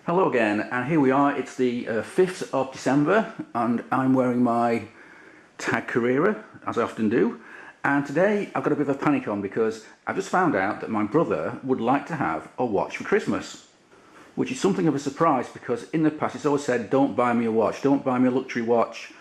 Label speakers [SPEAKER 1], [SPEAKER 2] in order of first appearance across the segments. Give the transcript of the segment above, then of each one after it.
[SPEAKER 1] Hello again, and here we are. It's the 5th of December and I'm wearing my Tag Carrera, as I often do, and today I've got a bit of a panic on because I've just found out that my brother would like to have a watch for Christmas, which is something of a surprise because in the past he's always said, don't buy me a watch, don't buy me a luxury watch.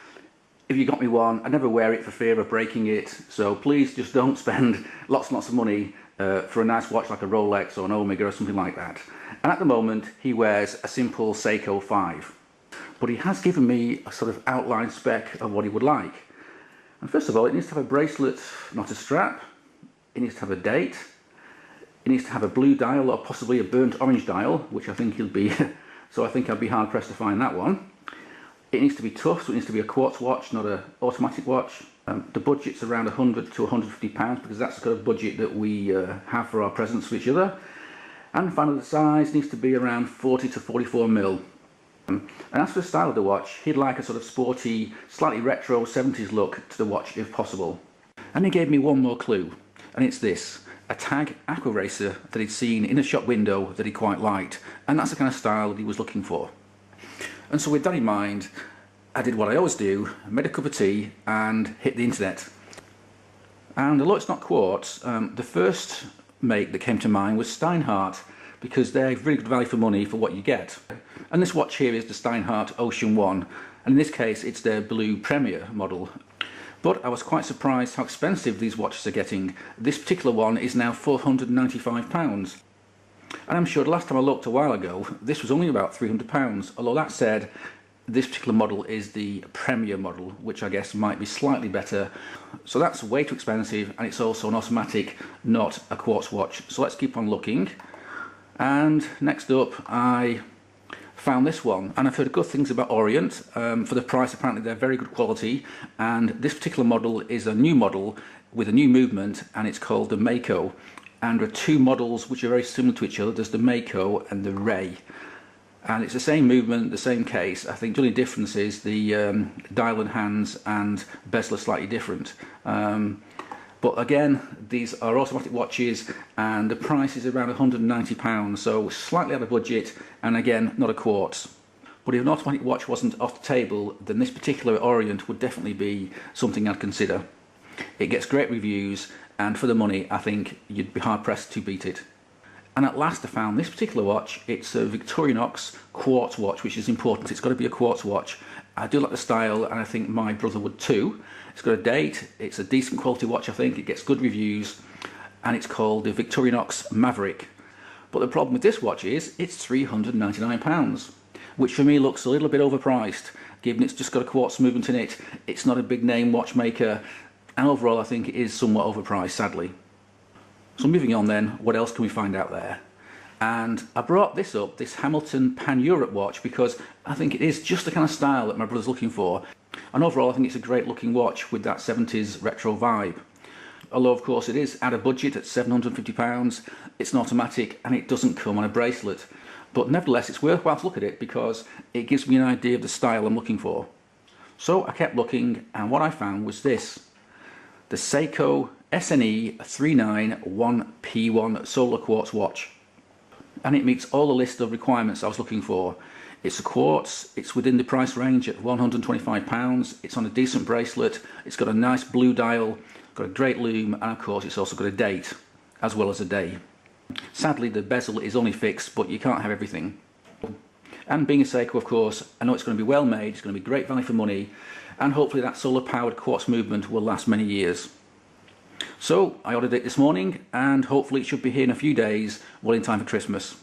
[SPEAKER 1] If you got me one, I never wear it for fear of breaking it, so please just don't spend lots and lots of money for a nice watch like a Rolex or an Omega or something like that. And at the moment he wears a simple Seiko 5. But he has given me a sort of outline spec of what he would like. And first of all, it needs to have a bracelet, not a strap. It needs to have a date. It needs to have a blue dial or possibly a burnt orange dial, which I think he'll be, so I think I'd be hard pressed to find that one. It needs to be tough, so it needs to be a quartz watch, not an automatic watch. The budget's around £100 to £150 because that's the kind of budget that we have for our presents for each other. And finally the size needs to be around 40 to 44mm. And as for the style of the watch, he'd like a sort of sporty, slightly retro 70s look to the watch if possible. And he gave me one more clue, and it's this: a Tag Aqua Racer that he'd seen in a shop window that he quite liked, and that's the kind of style that he was looking for. And so with that in mind, I did what I always do, made a cup of tea and hit the internet. And although it's not quartz, the first make that came to mind was Steinhardt, because they're really good value for money for what you get. And this watch here is the Steinhardt Ocean 1, and in this case it's their Blue Premier model. But I was quite surprised how expensive these watches are getting. This particular one is now £495. And I'm sure the last time I looked a while ago, this was only about £300, although that said, this particular model is the Premier model, which I guess might be slightly better. So that's way too expensive, and it's also an automatic, not a quartz watch. So let's keep on looking. And next up, I found this one, and I've heard good things about Orient. For the price, apparently they're very good quality, and this particular model is a new model with a new movement, and it's called the Mako. And there are two models which are very similar to each other. There's the Mako and the Ray. And it's the same movement, the same case. I think the only difference is the dial and hands and bezel are slightly different. But again, these are automatic watches and the price is around £190, so slightly out of budget, and again, not a quartz. But if an automatic watch wasn't off the table, then this particular Orient would definitely be something I'd consider. It gets great reviews, and for the money I think you'd be hard pressed to beat it. And at last I found this particular watch. It's a Victorinox quartz watch, which is important. It's got to be a quartz watch. I do like the style, and I think my brother would too. It's got a date, it's a decent quality watch I think, it gets good reviews, and it's called the Victorinox Maverick. But the problem with this watch is it's £399, which for me looks a little bit overpriced, given it's just got a quartz movement in it. It's not a big name watchmaker, and overall I think it is somewhat overpriced, sadly. So moving on then, what else can we find out there? And I brought this up, this Hamilton Pan-Europe watch, because I think it is just the kind of style that my brother's looking for. And overall I think it's a great looking watch with that 70s retro vibe. Although of course it is at a budget at £750, it's an automatic and it doesn't come on a bracelet. But nevertheless it's worthwhile to look at it because it gives me an idea of the style I'm looking for. So I kept looking, and what I found was this: the Seiko SNE 391P1 solar quartz watch. And it meets all the list of requirements I was looking for. It's a quartz, it's within the price range at £125, it's on a decent bracelet, it's got a nice blue dial, got a great lume, and of course it's also got a date, as well as a day. Sadly the bezel is only fixed, but you can't have everything. And being a Seiko, of course, I know it's going to be well made, it's going to be great value for money, and hopefully that solar powered quartz movement will last many years. So I ordered it this morning, and hopefully it should be here in a few days, well in time for Christmas.